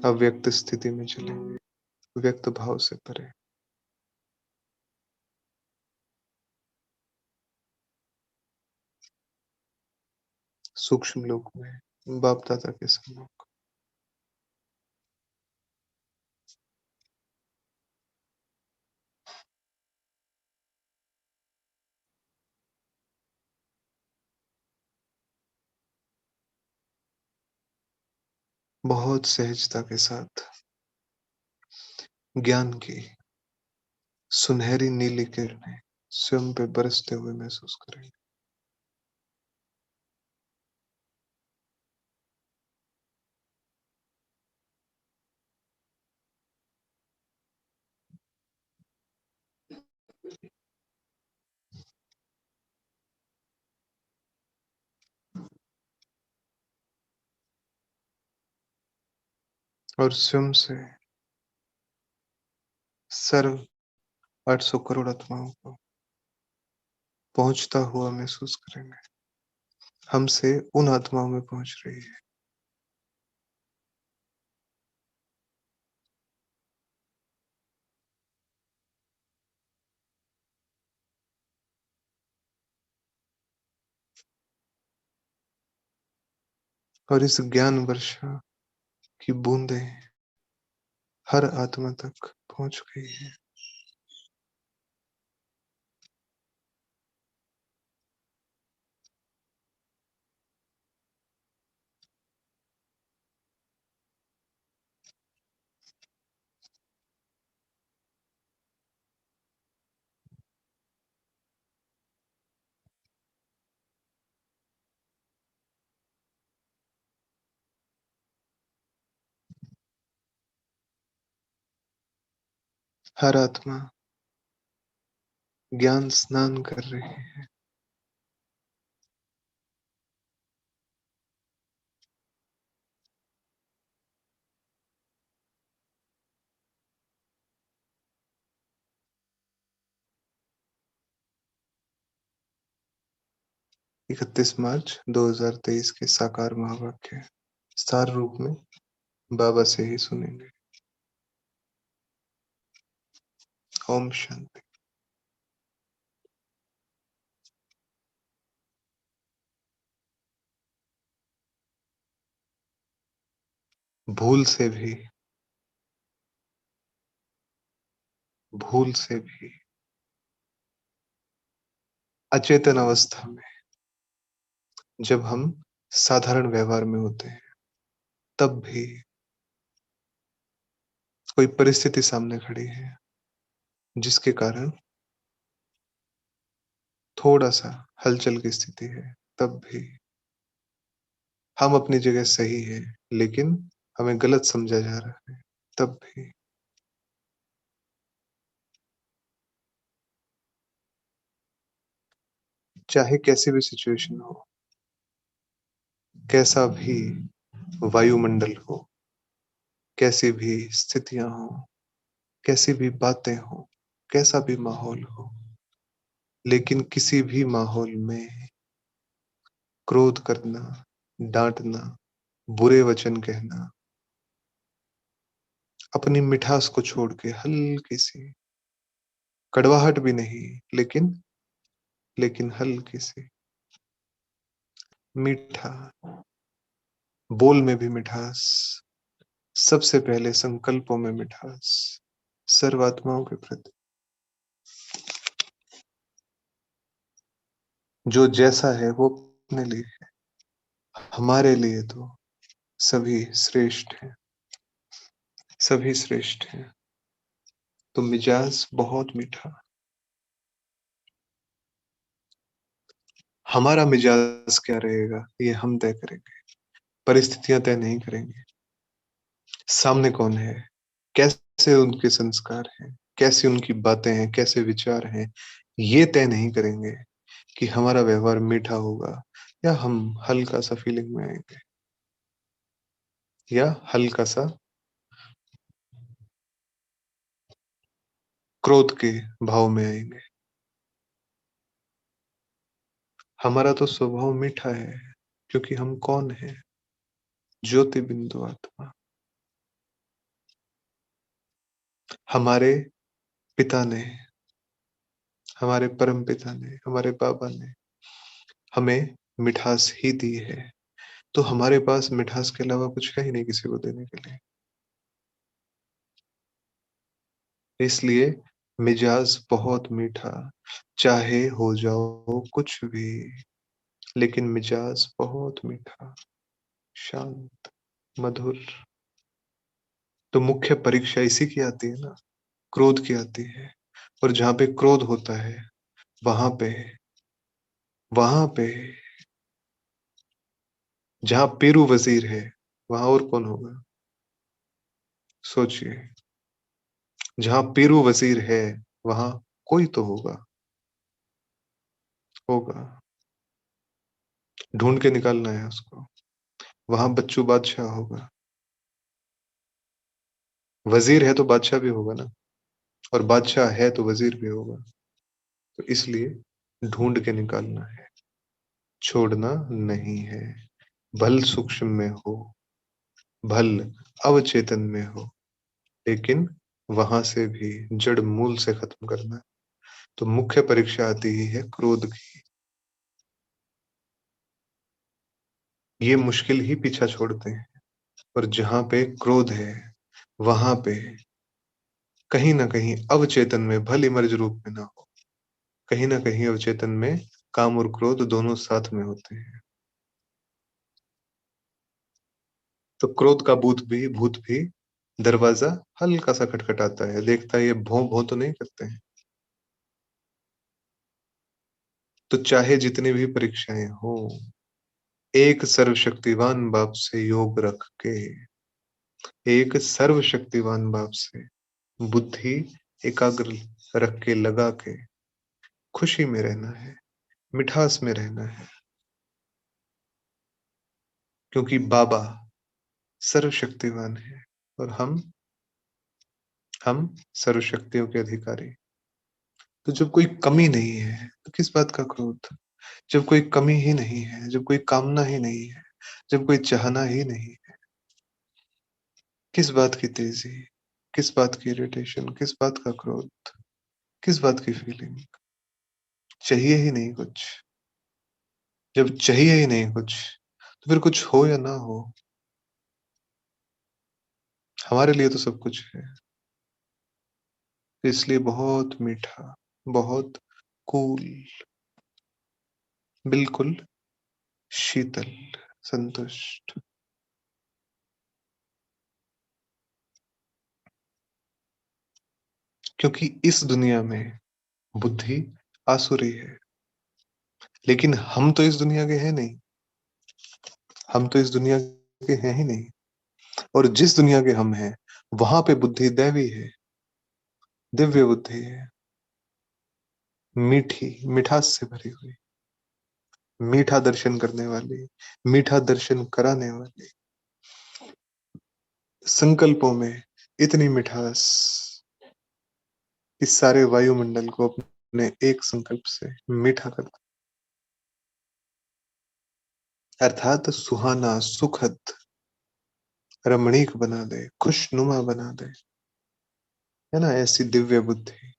अव्यक्त स्थिति में चलेंगे, व्यक्त भाव से परे। सूक्ष्म लोक में बाप दादा के सम्मुख। बहुत सहजता के साथ ज्ञान की सुनहरी नीली किरणें स्वयं पे बरसते हुए महसूस करेंगे। और स्वयं से सर्व 800 करोड़ आत्माओं को पहुंचता हुआ महसूस करेंगे। हमसे उन आत्माओं में पहुंच रही है। और इस ज्ञान वर्षा की बूंदें हर आत्मा तक पहुंच गई है। हर आत्मा ज्ञान स्नान कर रही है। 31 मार्च 2023 के साकार महावाक्य सार रूप में बाबा से ही सुनेंगे। ओम शांति। भूल से भी भूल से भी अचेतन अवस्था में जब हम साधारण व्यवहार में होते हैं, तब भी कोई परिस्थिति सामने खड़ी है जिसके कारण थोड़ा सा हलचल की स्थिति है, तब भी हम अपनी जगह सही है, लेकिन हमें गलत समझा जा रहा है, तब भी चाहे कैसी भी सिचुएशन हो, कैसा भी वायुमंडल हो, कैसी भी स्थितियां हो, कैसी भी बातें हो, कैसा भी माहौल हो, लेकिन किसी भी माहौल में क्रोध करना, डांटना, बुरे वचन कहना, अपनी मिठास को छोड़ के हल्की सी कड़वाहट भी नहीं, लेकिन हल्की सी मीठा, बोल में भी मिठास, सबसे पहले संकल्पों में मिठास, सर्वात्माओं के प्रति जो जैसा है वो अपने लिए है, हमारे लिए तो सभी श्रेष्ठ हैं, सभी श्रेष्ठ हैं। तो मिजाज बहुत मीठा। हमारा मिजाज क्या रहेगा ये हम तय करेंगे, परिस्थितियां तय नहीं करेंगे। सामने कौन है, कैसे उनके संस्कार हैं, कैसी उनकी बातें हैं, कैसे विचार हैं, ये तय नहीं करेंगे कि हमारा व्यवहार मीठा होगा या हम हल्का सा फीलिंग में आएंगे या हल्का सा क्रोध के भाव में आएंगे। हमारा तो स्वभाव मीठा है, क्योंकि हम कौन है, ज्योति बिंदु आत्मा। हमारे पिता ने, हमारे परम पिता ने, हमारे बाबा ने हमें मिठास ही दी है, तो हमारे पास मिठास के अलावा कुछ है ही नहीं किसी को देने के लिए। इसलिए मिजाज बहुत मीठा, चाहे हो जाओ कुछ भी, लेकिन मिजाज बहुत मीठा, शांत, मधुर। तो मुख्य परीक्षा इसी की आती है ना, क्रोध की आती है। और जहाँ पे क्रोध होता है, वहां पे वहां पे जहाँ पेरू वजीर है, वहां और कौन होगा? सोचिए, जहाँ पेरू वजीर है, वहां कोई तो होगा, होगा। ढूंढ के निकालना है उसको। वहां बच्चू बादशाह होगा। वजीर है तो बादशाह भी होगा ना, और बादशाह है तो वजीर भी होगा। तो इसलिए ढूंढ के निकालना है, छोड़ना नहीं है। भल सूक्ष्म में हो, भल अवचेतन में हो, लेकिन वहां से भी जड़ मूल से खत्म करना है। तो मुख्य परीक्षा आती ही है क्रोध की। ये मुश्किल ही पीछा छोड़ते हैं। और जहां पे क्रोध है, वहां पे कहीं ना कहीं अवचेतन में, भले मर्ज रूप में ना हो, कहीं ना कहीं अवचेतन में काम और क्रोध दोनों साथ में होते हैं। तो क्रोध का भूत भी दरवाजा हल्का सा खटखटाता है, देखता है ये भों भों तो नहीं करते हैं। तो चाहे जितनी भी परीक्षाएं हो, एक सर्वशक्तिवान बाप से योग रख के, एक सर्वशक्तिवान बाप से बुद्धि एकाग्र रख के, लगा के खुशी में रहना है, मिठास में रहना है। क्योंकि बाबा सर्वशक्तिवान है और हम सर्वशक्तियों के अधिकारी। तो जब कोई कमी नहीं है तो किस बात का क्रोध? जब कोई कमी ही नहीं है, जब कोई कामना ही नहीं है, जब कोई चाहना ही नहीं है, किस बात की तेजी, किस बात की इरिटेशन, किस बात का क्रोध, किस बात की फीलिंग? चाहिए ही नहीं कुछ। जब चाहिए ही नहीं कुछ, तो फिर कुछ हो या ना हो, हमारे लिए तो सब कुछ है। इसलिए बहुत मीठा, बहुत कूल, बिल्कुल शीतल, संतुष्ट। क्योंकि इस दुनिया में बुद्धि आसुरी है, लेकिन हम तो इस दुनिया के हैं नहीं। हम तो इस दुनिया के हैं ही नहीं। और जिस दुनिया के हम हैं, वहां पे बुद्धि दैवी है, दिव्य बुद्धि है, मीठी, मिठास से भरी हुई, मीठा दर्शन करने वाली, मीठा दर्शन कराने वाली, संकल्पों में इतनी मिठास, इस सारे वायुमंडल को अपने एक संकल्प से मीठा कर दे, अर्थात सुहाना, सुखद, रमणीक बना दे, खुशनुमा बना दे, है ना? ऐसी दिव्य बुद्धि।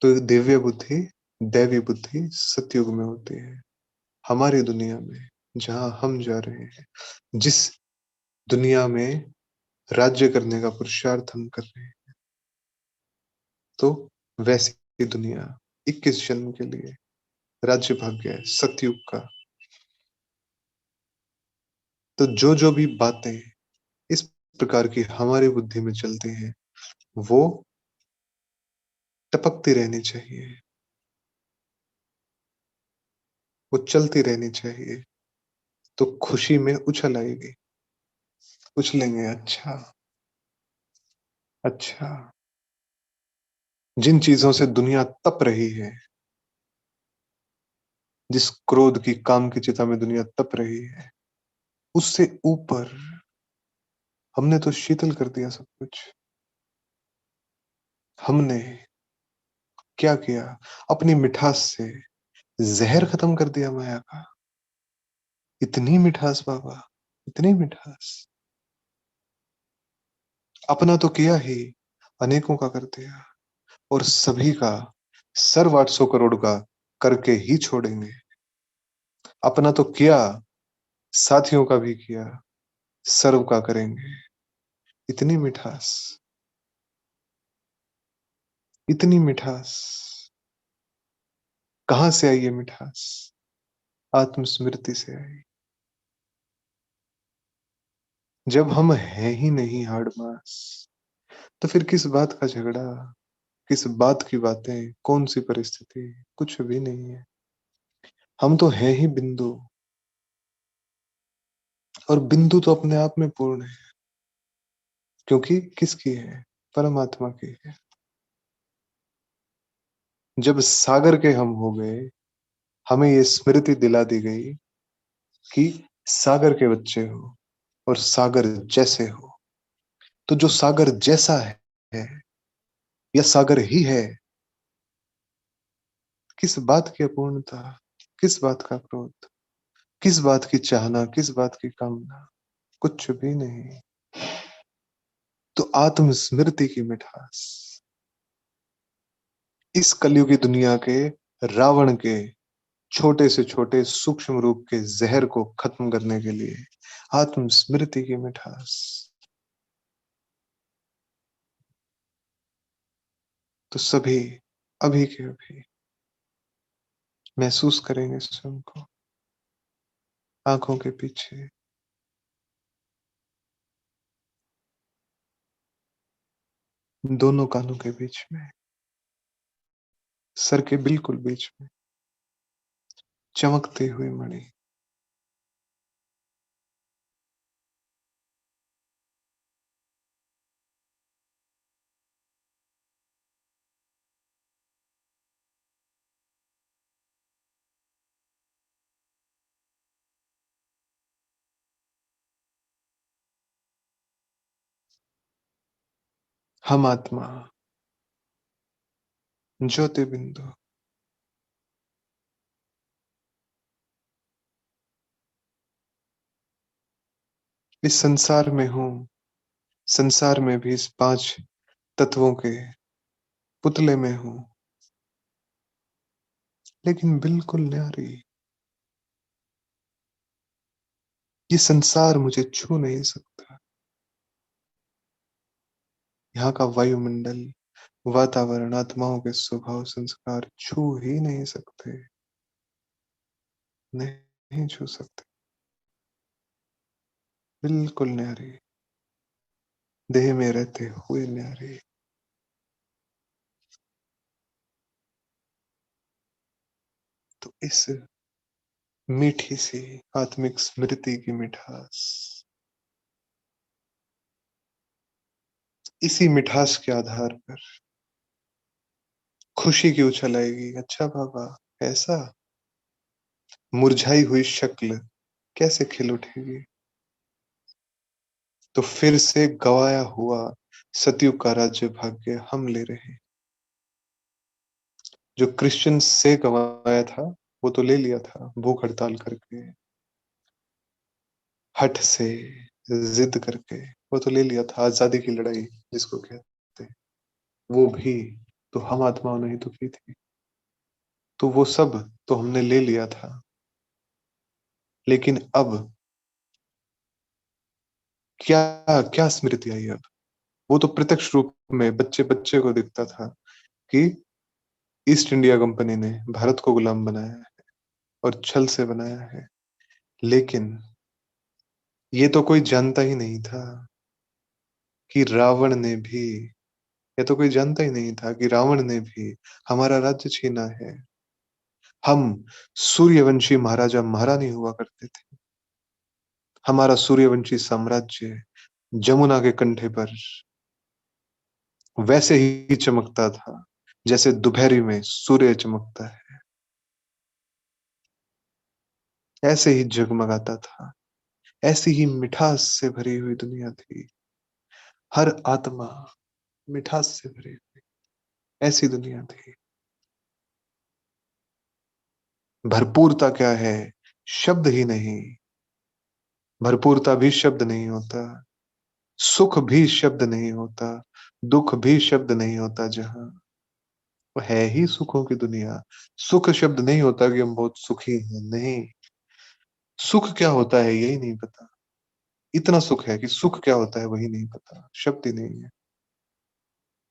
तो दिव्य बुद्धि, दैवी बुद्धि सतयुग में होती है। हमारी दुनिया में, जहां हम जा रहे हैं, जिस दुनिया में राज्य करने का पुरुषार्थ हम कर रहे हैं, तो वैसी दुनिया 21 जन्म के लिए राज्य भाग्य है सतयुग का। तो जो जो भी बातें इस प्रकार की हमारी बुद्धि में चलती हैं, वो टपकती रहनी चाहिए, वो चलती रहनी चाहिए। तो खुशी में उछल आएगी, उछलेंगे। अच्छा, अच्छा। जिन चीजों से दुनिया तप रही है, जिस क्रोध की, काम की चिता में दुनिया तप रही है, उससे ऊपर हमने तो शीतल कर दिया सब कुछ। हमने क्या किया? अपनी मिठास से जहर खत्म कर दिया माया का। इतनी मिठास बाबा, इतनी मिठास। अपना तो किया ही, अनेकों का कर दिया, और सभी का सर्व 800 करोड़ का करके ही छोड़ेंगे। अपना तो किया, साथियों का भी किया, सर्व का करेंगे। इतनी मिठास, इतनी मिठास, कहाँ से आई ये मिठास? आत्मस्मृति से आई। जब हम हैं ही नहीं हाड़ मास, तो फिर किस बात का झगड़ा, किस बात की बातें, कौन सी परिस्थिति? कुछ भी नहीं है। हम तो हैं ही बिंदु, और बिंदु तो अपने आप में पूर्ण है, क्योंकि किसकी है? परमात्मा की है। जब सागर के हम हो गए, हमें ये स्मृति दिला दी गई कि सागर के बच्चे हो और सागर जैसे हो। तो जो सागर जैसा है या सागर ही है, किस बात की अपूर्णता, किस बात का क्रोध, किस बात की चाहना, किस बात की कामना? कुछ भी नहीं। तो आत्मस्मृति की मिठास, इस कलयुगी दुनिया के रावण के छोटे से छोटे सूक्ष्म रूप के जहर को खत्म करने के लिए आत्मस्मृति की मिठास। तो सभी अभी के अभी महसूस करेंगे स्वयं को, आंखों के पीछे, दोनों कानों के बीच में, सर के बिल्कुल बीच में चमकती हुई मणि। हम आत्मा, ज्योति बिंदु, इस संसार में हूं, संसार में भी इस 5 तत्वों के पुतले में हूं, लेकिन बिल्कुल न्यारी। ये संसार मुझे छू नहीं सकता। यहाँ का वायुमंडल, वातावरण, आत्माओं के स्वभाव संस्कार छू ही नहीं सकते, नहीं छू सकते। बिल्कुल न्यारी, देह में रहते हुए न्यारी। तो इस मीठी सी आत्मिक स्मृति की मिठास, इसी मिठास के आधार पर खुशी की उछल आएगी। अच्छा बाबा, ऐसा? मुरझाई हुई शक्ल कैसे खिल उठेगी? तो फिर से गवाया हुआ सतयुग का राज्य भाग्य हम ले रहे हैं। जो क्रिश्चियन से गवाया था, वो तो ले लिया था भूख हड़ताल करके, हठ से, जिद करके, वो तो ले लिया था। आजादी की लड़ाई जिसको कहते हैं, वो भी तो हम आत्माओं ने ही तो की थी। तो वो सब तो हमने ले लिया था। लेकिन अब क्या, क्या स्मृति आई अब? वो तो प्रत्यक्ष रूप में बच्चे बच्चे को दिखता था कि ईस्ट इंडिया कंपनी ने भारत को गुलाम बनाया है और छल से बनाया है। लेकिन ये तो कोई जानता ही नहीं था कि रावण ने भी, ये तो कोई जानता ही नहीं था कि रावण ने भी हमारा राज्य छीना है। हम सूर्यवंशी महाराजा महारानी हुआ करते थे। हमारा सूर्यवंशी साम्राज्य जमुना के कंठे पर वैसे ही चमकता था जैसे दोपहरी में सूर्य चमकता है। ऐसे ही जगमगाता था। ऐसी ही मिठास से भरी हुई दुनिया थी। हर आत्मा मिठास से भरी हुई ऐसी दुनिया थी। भरपूरता क्या है? शब्द ही नहीं। भरपूरता भी शब्द नहीं होता। सुख भी शब्द नहीं होता, दुख भी शब्द नहीं होता जहां, वो है ही सुखों की दुनिया। सुख शब्द नहीं होता कि हम बहुत सुखी हैं, नहीं। सुख क्या होता है यही नहीं पता। इतना सुख है कि सुख क्या होता है वही नहीं पता, शब्द ही नहीं है।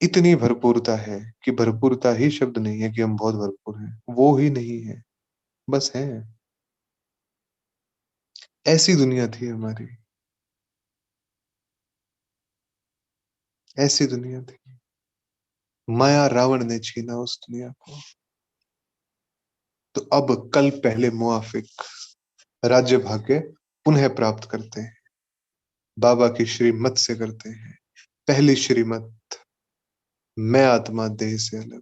इतनी भरपूरता है कि भरपूरता ही शब्द नहीं है कि हम बहुत भरपूर हैं, वो ही नहीं है, बस है। ऐसी दुनिया थी हमारी, ऐसी दुनिया थी। माया रावण ने छीना उस दुनिया को। तो अब कल पहले मुआफिक राज्य भाग्य पुनः प्राप्त करते हैं, बाबा की श्रीमत से करते हैं। पहली श्रीमत, मैं आत्मा देह से अलग,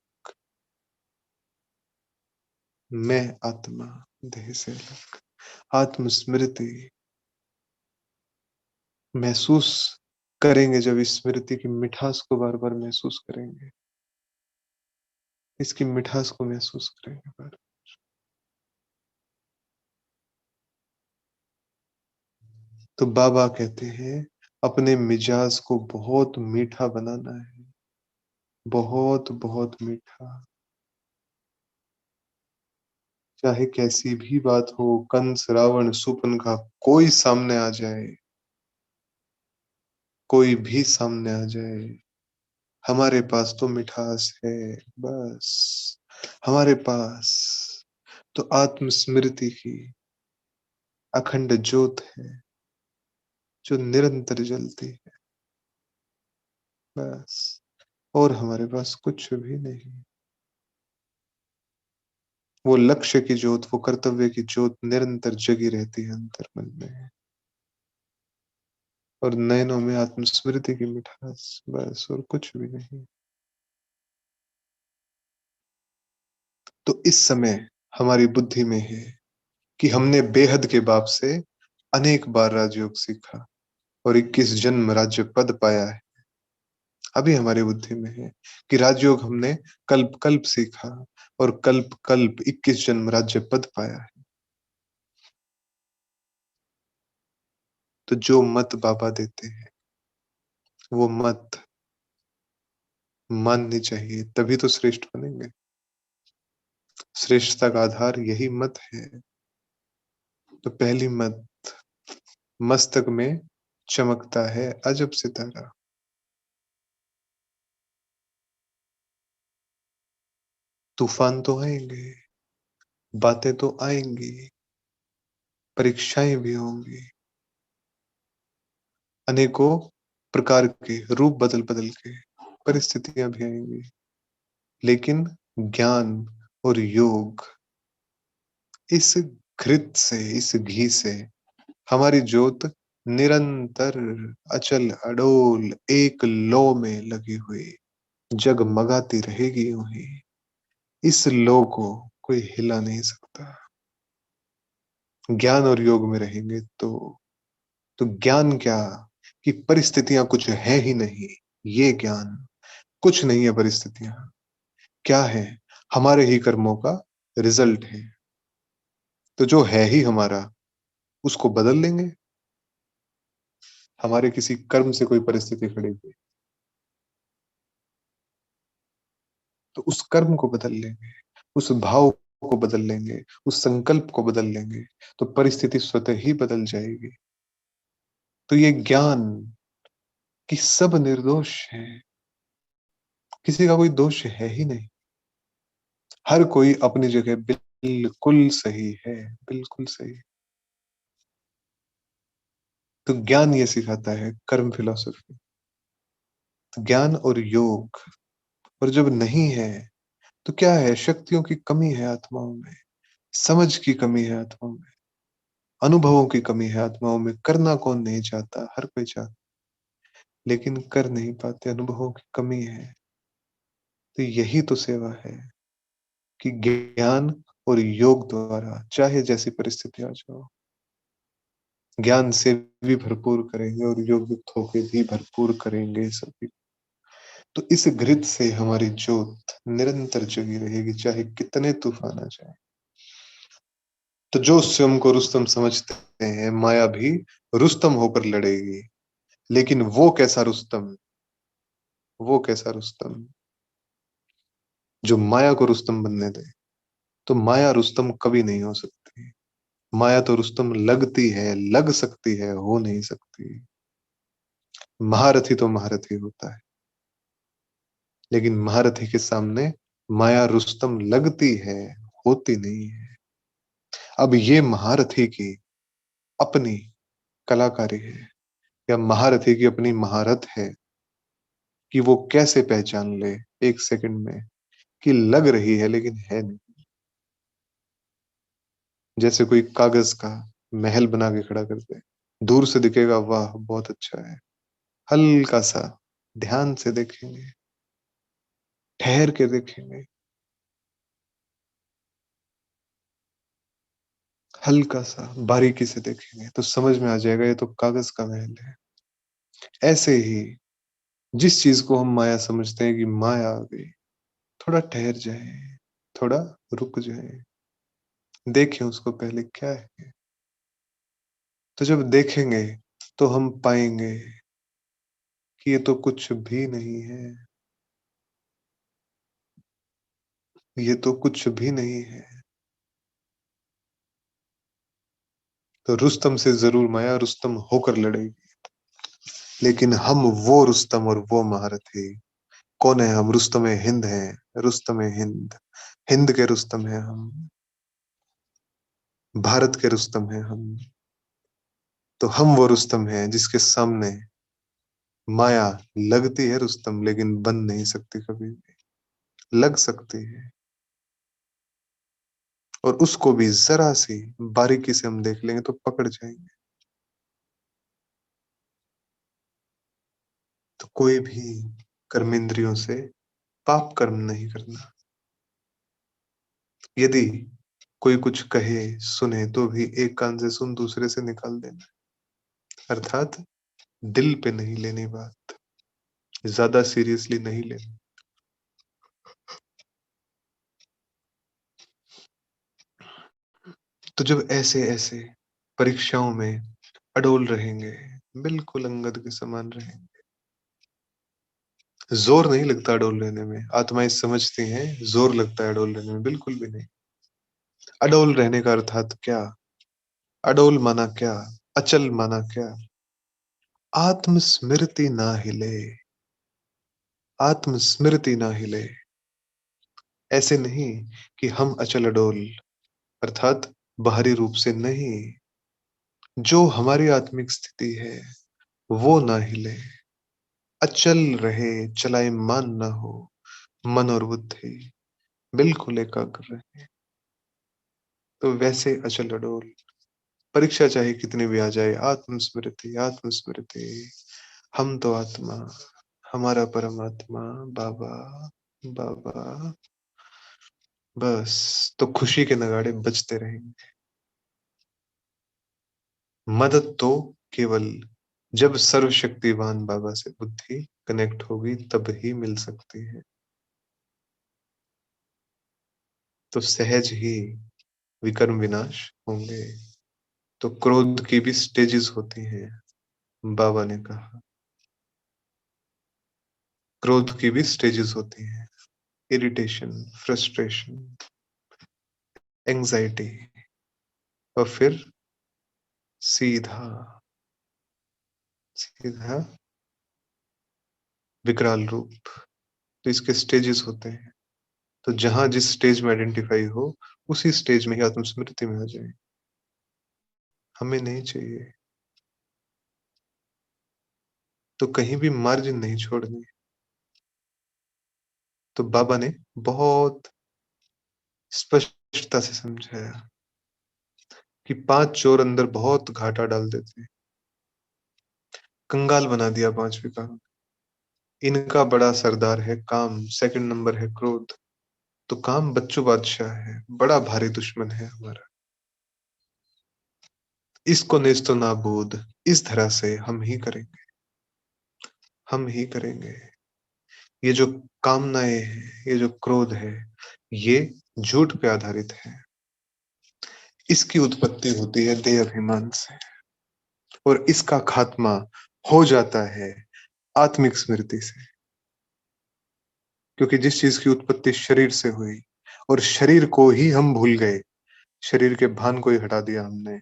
मैं आत्मा देह से अलग। आत्मस्मृति महसूस करेंगे, जब इस स्मृति की मिठास को बार बार महसूस करेंगे, इसकी मिठास को महसूस करेंगे बार। तो बाबा कहते हैं अपने मिजाज को बहुत मीठा बनाना है, बहुत बहुत मीठा। चाहे कैसी भी बात हो, कंस रावण सुपन का कोई सामने आ जाए, कोई भी सामने आ जाए, हमारे पास तो मिठास है, बस। हमारे पास तो आत्मस्मृति की अखंड ज्योत है, जो निरंतर जलती है, बस। और हमारे पास कुछ भी नहीं। वो लक्ष्य की ज्योत, वो कर्तव्य की ज्योत निरंतर जगी रहती है अंतर्मन में, और नयनों में आत्मस्मृति की मिठास, बस, और कुछ भी नहीं। तो इस समय हमारी बुद्धि में है कि हमने बेहद के बाप से अनेक बार राजयोग सीखा और 21 जन्म राज्य पद पाया है। अभी हमारी बुद्धि में है कि राजयोग हमने कल्प कल्प सीखा और कल्प कल्प 21 जन्म राज्य पद पाया है। तो जो मत बाबा देते हैं वो मत माननी चाहिए, तभी तो श्रेष्ठ बनेंगे। श्रेष्ठता का आधार यही मत है। तो पहली मत, मस्तक में चमकता है अजब सितारा। तूफान तो आएंगे, बातें तो आएंगी, परीक्षाएं भी होंगी, अनेकों प्रकार के रूप बदल बदल के परिस्थितियां भी आएंगी। लेकिन ज्ञान और योग, इस घृत से, इस घी से हमारी ज्योत निरंतर अचल अडोल एक लौ में लगी हुई जगमगाती रहेगी यूं ही। इस लौ को कोई हिला नहीं सकता। ज्ञान और योग में रहेंगे तो ज्ञान क्या कि परिस्थितियां कुछ है ही नहीं, ये ज्ञान। कुछ नहीं है परिस्थितियां, क्या है, हमारे ही कर्मों का रिजल्ट है। तो जो है ही हमारा, उसको बदल लेंगे। हमारे किसी कर्म से कोई परिस्थिति खड़ी हुई तो उस कर्म को बदल लेंगे, उस भाव को बदल लेंगे, उस संकल्प को बदल लेंगे, तो परिस्थिति स्वतः ही बदल जाएगी। तो ये ज्ञान कि सब निर्दोष है, किसी का कोई दोष है ही नहीं, हर कोई अपनी जगह बिल्कुल सही है, बिल्कुल सही। तो ज्ञान ये सिखाता है, कर्म फिलॉसफी, ज्ञान और योग। और जब नहीं है तो क्या है, शक्तियों की कमी है आत्माओं में, समझ की कमी है आत्माओं में, अनुभवों की कमी है आत्माओं में। करना कौन नहीं चाहता, हर कोई चाहता, लेकिन कर नहीं पाते, अनुभवों की कमी है। तो यही तो सेवा है कि ज्ञान और योग द्वारा चाहे जैसी परिस्थिति आ जाओ, ज्ञान से भी भरपूर करेंगे और योग युक्त होकर भी भरपूर करेंगे सभी। तो इस घृत से हमारी ज्योत निरंतर जगी रहेगी, चाहे कितने तूफान आ जाए। तो जो स्वयं को रुस्तम समझते हैं, माया भी रुस्तम होकर लड़ेगी। लेकिन वो कैसा रुस्तम, वो कैसा रुस्तम जो माया को रुस्तम बनने दे। तो माया रुस्तम कभी नहीं हो सकती। माया तो रुस्तम लगती है, लग सकती है, हो नहीं सकती। महारथी तो महारथी होता है, लेकिन महारथी के सामने माया रुस्तम लगती है, होती नहीं है। अब ये महारथी की अपनी कलाकारी है, या महारथी की अपनी महारत है कि वो कैसे पहचान ले एक सेकंड में कि लग रही है लेकिन है नहीं। जैसे कोई कागज का महल बना के खड़ा कर दे, दूर से दिखेगा वाह बहुत अच्छा है, हल्का सा ध्यान से देखेंगे, ठहर के देखेंगे, हल्का सा बारीकी से देखेंगे तो समझ में आ जाएगा ये तो कागज का महल है। ऐसे ही जिस चीज को हम माया समझते हैं कि माया आ गई, थोड़ा ठहर जाए, थोड़ा रुक जाए, देखें उसको पहले क्या है। तो जब देखेंगे तो हम पाएंगे कि ये तो कुछ भी नहीं है, ये तो कुछ भी नहीं है। तो रुस्तम से जरूर माया रुस्तम होकर लड़ेगी, लेकिन हम वो रुस्तम और वो महारथी कौन है? हम रुस्तम हिंद हैं, रुस्तम हिंद, हिंद के रुस्तम हैं हम, भारत के रुस्तम हैं हम। तो हम वो रुस्तम हैं जिसके सामने माया लगती है रुस्तम, लेकिन बन नहीं सकती कभी भी। लग सकती है, और उसको भी जरा सी बारीकी से हम देख लेंगे तो पकड़ जाएंगे। तो कोई भी कर्मेंद्रियों से पाप कर्म नहीं करना। यदि कोई कुछ कहे सुने तो भी एक कान से सुन दूसरे से निकाल देना, अर्थात दिल पे नहीं लेनी बात, ज्यादा सीरियसली नहीं लेनी। तो जब ऐसे ऐसे परीक्षाओं में अडोल रहेंगे, बिल्कुल अंगद के समान रहेंगे। जोर नहीं लगता अडोल रहने में, आत्माएं समझती हैं जोर लगता है अडोल रहने में, बिल्कुल भी नहीं। अडोल रहने का अर्थात क्या? अडोल माना क्या? अचल माना क्या? आत्मस्मृति ना हिले, आत्मस्मृति ना हिले। ऐसे नहीं कि हम अचल अडोल, अर्थात बाहरी रूप से नहीं, जो हमारी आत्मिक स्थिति है वो ना हिले, अचल रहे, चलायमान ना हो, मन और बुद्धि बिल्कुल एकाग्र रहे। तो वैसे अचल अडोल, परीक्षा चाहे कितनी भी आ जाए, आत्मस्मृति, आत्मस्मृति। हम तो आत्मा, हमारा परमात्मा बाबा, बाबा, बस। तो खुशी के नगाड़े बजते रहेंगे। मदद तो केवल जब सर्वशक्तिवान बाबा से बुद्धि कनेक्ट होगी तब ही मिल सकती है। तो सहज ही विकर्म विनाश होंगे। तो क्रोध की भी स्टेजेस होती हैं, बाबा ने कहा, क्रोध की भी स्टेजेस होती हैं। इरिटेशन, फ्रस्ट्रेशन, एंजाइटी, और फिर सीधा सीधा विकराल रूप। तो इसके स्टेजेस होते हैं। तो जहां जिस स्टेज में आइडेंटिफाई हो, उसी स्टेज में ही आत्मस्मृति में आ जाए। हमें नहीं चाहिए, तो कहीं भी मार्जिन नहीं छोड़नी। तो बाबा ने बहुत स्पष्टता से समझाया कि 5 चोर अंदर बहुत घाटा डाल देते हैं, कंगाल बना दिया 5वीं का। इनका बड़ा सरदार है काम, सेकंड नंबर है क्रोध। तो काम बच्चों बादशाह है, बड़ा भारी दुश्मन है हमारा। इसको नेस्तो नाबूद इस तरह से हम ही करेंगे, हम ही करेंगे। ये जो कामनाएं हैं, ये जो क्रोध है, ये झूठ पे आधारित है। इसकी उत्पत्ति होती है देह अभिमान से, और इसका खात्मा हो जाता है आत्मिक स्मृति से। क्योंकि जिस चीज की उत्पत्ति शरीर से हुई और शरीर को ही हम भूल गए, शरीर के भान को ही हटा दिया हमने,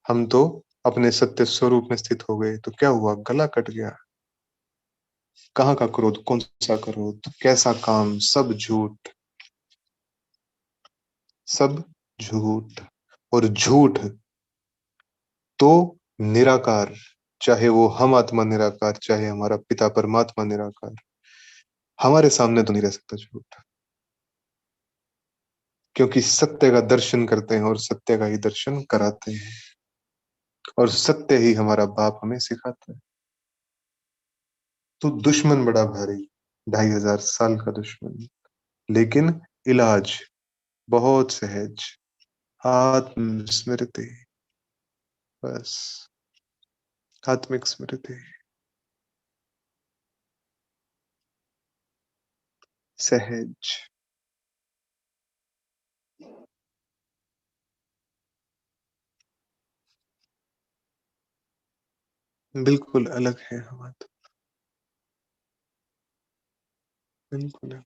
हम तो अपने सत्य स्वरूप में स्थित हो गए, तो क्या हुआ? गला कट गया। कहाँ का क्रोध, कौन सा क्रोध, कैसा काम, सब झूठ, सब झूठ। और झूठ तो निराकार, चाहे वो हम आत्मा निराकार, चाहे हमारा पिता परमात्मा निराकार, हमारे सामने तो नहीं रह सकता झूठ। क्योंकि सत्य का दर्शन करते हैं और सत्य का ही दर्शन कराते हैं, और सत्य ही हमारा बाप हमें सिखाता है। तो दुश्मन बड़ा भारी, 2500 साल का दुश्मन, लेकिन इलाज बहुत सहज, आत्म स्मृति। बस आत्मिक स्मृति, सहज, बिल्कुल अलग है हमारा, बिल्कुल अलग।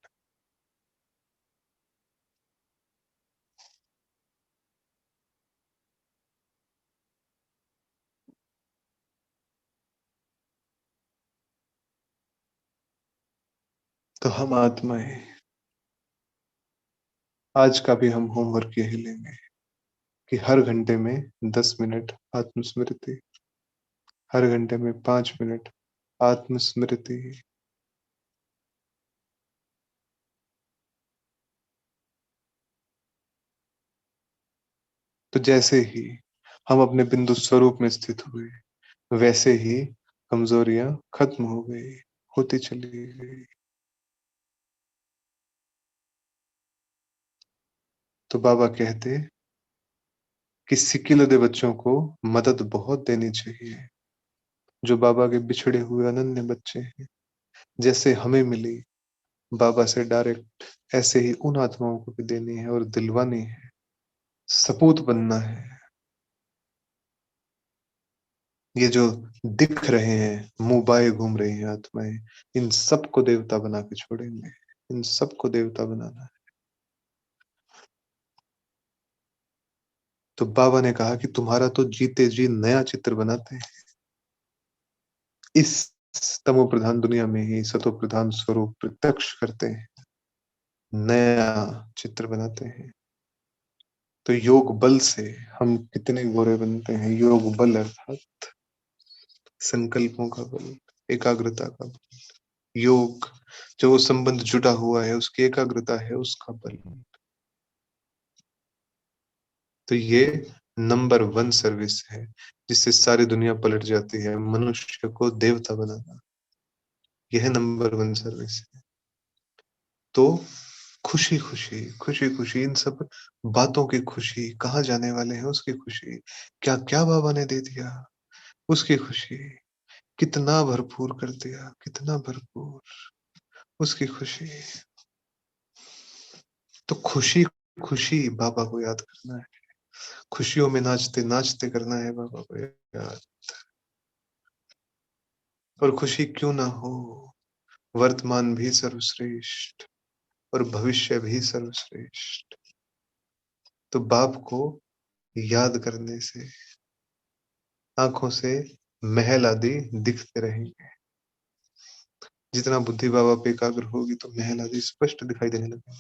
तो हम आत्माएं, आज का भी हम होमवर्क यही लेंगे कि हर घंटे में 10 मिनट आत्मस्मृति, हर घंटे में 5 मिनट आत्मस्मृति। तो जैसे ही हम अपने बिंदु स्वरूप में स्थित हुए, वैसे ही कमजोरियां खत्म हो गई, होती चली गई। तो बाबा कहते कि सिक्किलधे बच्चों को मदद बहुत देनी चाहिए, जो बाबा के बिछड़े हुए अनन्य बच्चे हैं। जैसे हमें मिली बाबा से डायरेक्ट, ऐसे ही उन आत्माओं को भी देनी है और दिलवानी है, सपूत बनना है। ये जो दिख रहे हैं, मुंह बाए घूम रही हैं आत्माएं, इन सबको देवता बना के छोड़ेंगे, इन सबको देवता बनाना है। तो बाबा ने कहा कि तुम्हारा तो जीते जी नया चित्र बनाते हैं, इस तमो प्रधान दुनिया में ही सतो प्रधान स्वरूप प्रत्यक्ष करते हैं, नया चित्र बनाते हैं। तो योग बल से हम कितने गोरे बनते हैं, योग बल अर्थात संकल्पों का बल, एकाग्रता का बल। योग जो वो संबंध जुड़ा हुआ है, उसकी एकाग्रता है, उसका बल। तो ये नंबर 1 सर्विस है, जिससे सारी दुनिया पलट जाती है, मनुष्य को देवता बनाना। यह नंबर 1 सर्विस है। तो खुशी खुशी, खुशी खुशी, इन सब बातों की खुशी, कहाँ जाने वाले हैं उसकी खुशी, क्या क्या बाबा ने दे दिया उसकी खुशी, कितना भरपूर कर दिया, कितना भरपूर, उसकी खुशी। तो खुशी खुशी बाबा को याद करना है, खुशियों में नाचते नाचते करना है बाबा को याद। और खुशी क्यों ना हो, वर्तमान भी सर्वश्रेष्ठ और भविष्य भी सर्वश्रेष्ठ। तो बाप को याद करने से आंखों से महल आदि दिखते रहेंगे। जितना बुद्धि बाबा पे एकाग्र होगी तो महल आदि स्पष्ट दिखाई देने लगे।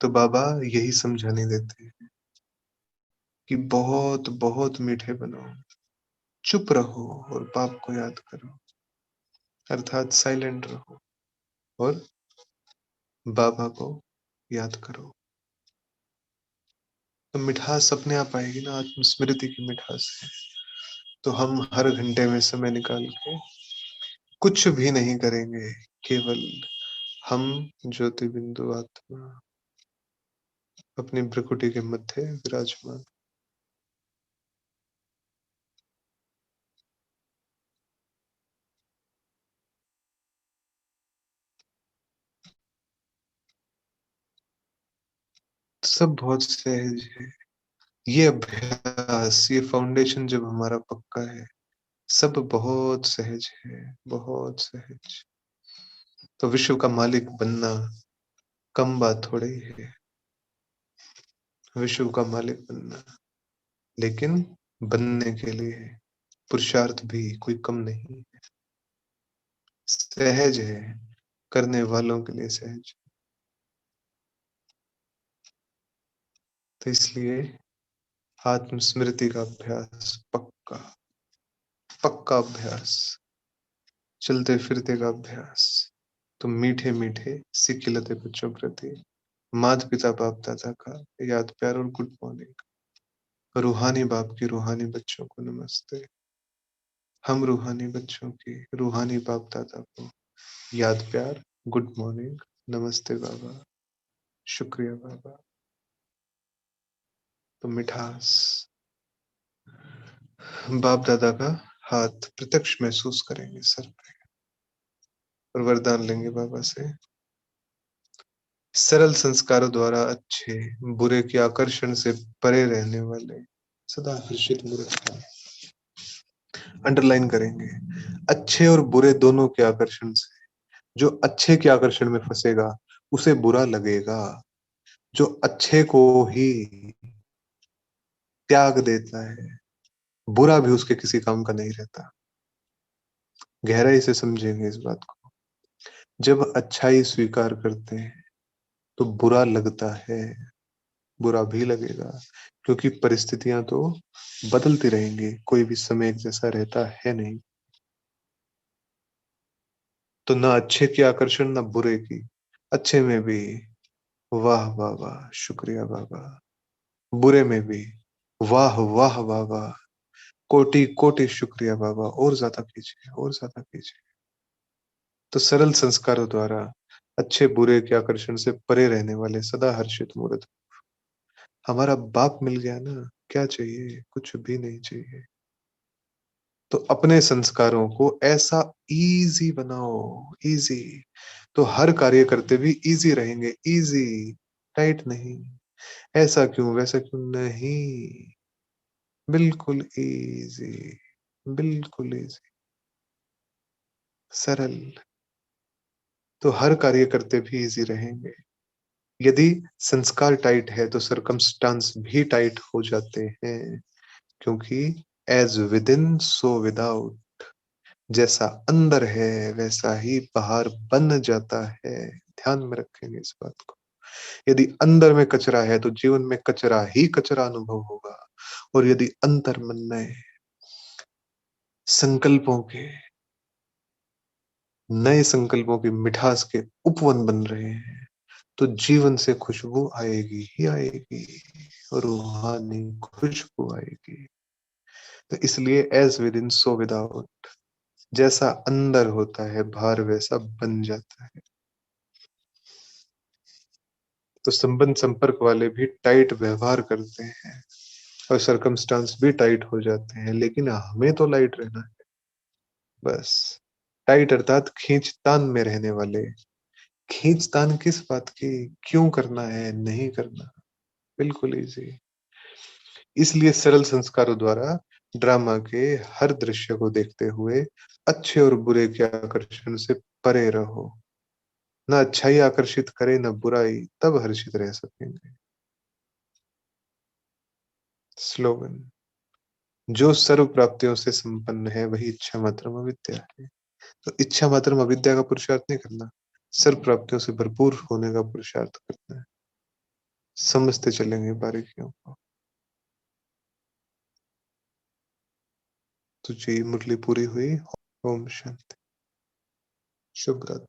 तो बाबा यही समझाने देते हैं कि बहुत बहुत मीठे बनो, चुप रहो और बाप को याद करो, अर्थात साइलेंट रहो और बाबा को याद करो। तो मिठास अपने आप आएगी ना, आत्मस्मृति की मिठास से। तो हम हर घंटे में समय निकाल के कुछ भी नहीं करेंगे, केवल हम ज्योति बिंदु आत्मा अपनी भ्रुकुटी के मध्य विराजमान। सब बहुत सहज है। ये अभ्यास मिठास, ये फाउंडेशन जब हमारा पक्का है, सब बहुत सहज है, बहुत सहज। तो विश्व का मालिक बनना कम बात थोड़ी है, विश्व का मालिक बनना, लेकिन बनने के लिए पुरुषार्थ भी कोई कम नहीं है, सहज है, करने वालों के लिए सहज। तो इसलिए आत्मस्मृति का अभ्यास पक्का, पक्का अभ्यास, चलते फिरते का अभ्यास। तो मीठे मीठे सी खिलते बच्चों प्रति माता पिता बाप दादा का याद प्यार और गुड मॉर्निंग। रूहानी बाप की रूहानी बच्चों को नमस्ते। हम रूहानी बच्चों की रूहानी बाप दादा को याद प्यार, गुड मॉर्निंग, नमस्ते बाबा, शुक्रिया बाबा। तो मिठास, बाप दादा का हाथ प्रत्यक्ष महसूस करेंगे सर पे और वरदान लेंगे बाबा से। सरल संस्कारों द्वारा अच्छे बुरे के आकर्षण से परे रहने वाले सदा हर्षित मूर्ख, अंडरलाइन करेंगे, अच्छे और बुरे दोनों के आकर्षण से। जो अच्छे के आकर्षण में फंसेगा उसे बुरा लगेगा, जो अच्छे को ही त्याग देता है बुरा भी उसके किसी काम का नहीं रहता। गहराई से समझेंगे इस बात को। जब अच्छाई स्वीकार करते हैं तो बुरा लगता है, बुरा भी लगेगा, क्योंकि परिस्थितियां तो बदलती रहेंगी, कोई भी समय एक जैसा रहता है नहीं। तो ना अच्छे की आकर्षण ना बुरे की, अच्छे में भी वाह वाह वाह शुक्रिया बाबा, बुरे में भी वाह वाह बाबा, कोटि कोटि शुक्रिया बाबा, और ज्यादा कीजिए और ज्यादा कीजिए। तो सरल संस्कारों द्वारा अच्छे बुरे के आकर्षण से परे रहने वाले सदा हर्षित मूर्त, हमारा बाप मिल गया ना, क्या चाहिए, कुछ भी नहीं चाहिए। तो अपने संस्कारों को ऐसा इजी बनाओ, इजी, तो हर कार्य करते भी इजी रहेंगे, इजी, टाइट नहीं। ऐसा क्यों वैसा क्यों नहीं, बिल्कुल इजी, बिल्कुल इजी, सरल। तो हर कार्य करते भी इजी रहेंगे। यदि संस्कार टाइट है तो सरकमस्टांस भी टाइट हो जाते हैं, क्योंकि as within so without, जैसा अंदर है वैसा ही बाहर बन जाता है। ध्यान में रखेंगे इस बात को। यदि अंदर में कचरा है तो जीवन में कचरा ही कचरा अनुभव होगा, और यदि अंतर मन में संकल्पों के, नए संकल्पों की मिठास के उपवन बन रहे हैं, तो जीवन से खुशबू आएगी ही आएगी, रूहानी खुशबू आएगी। तो इसलिए as within so without, जैसा अंदर होता है बाहर वैसा बन जाता है। तो संबंध संपर्क वाले भी टाइट व्यवहार करते हैं और सरकमस्टांस भी टाइट हो जाते हैं, लेकिन हमें तो लाइट रहना है बस। टाइट अर्थात खींचतान में रहने वाले। खींचतान किस बात की, क्यों करना है, नहीं करना, बिल्कुल इजी। इसलिए सरल संस्कारों द्वारा ड्रामा के हर दृश्य को देखते हुए अच्छे और बुरे के आकर्षण से परे रहो। ना अच्छाई आकर्षित करे ना बुराई, तब हर्षित रह सकेंगे। स्लोगन, जो सर्व प्राप्तियों से संपन्न है वही इच्छा मात्रम अविद्या है। तो इच्छा मात्रम अविद्या का पुरुषार्थ नहीं करना, सर्व प्राप्तियों से भरपूर होने का पुरुषार्थ करना है। समझते चलेंगे बारीकियों को। तो जी मुरली पूरी हुई। ओम शांति, शुभ रात्रि।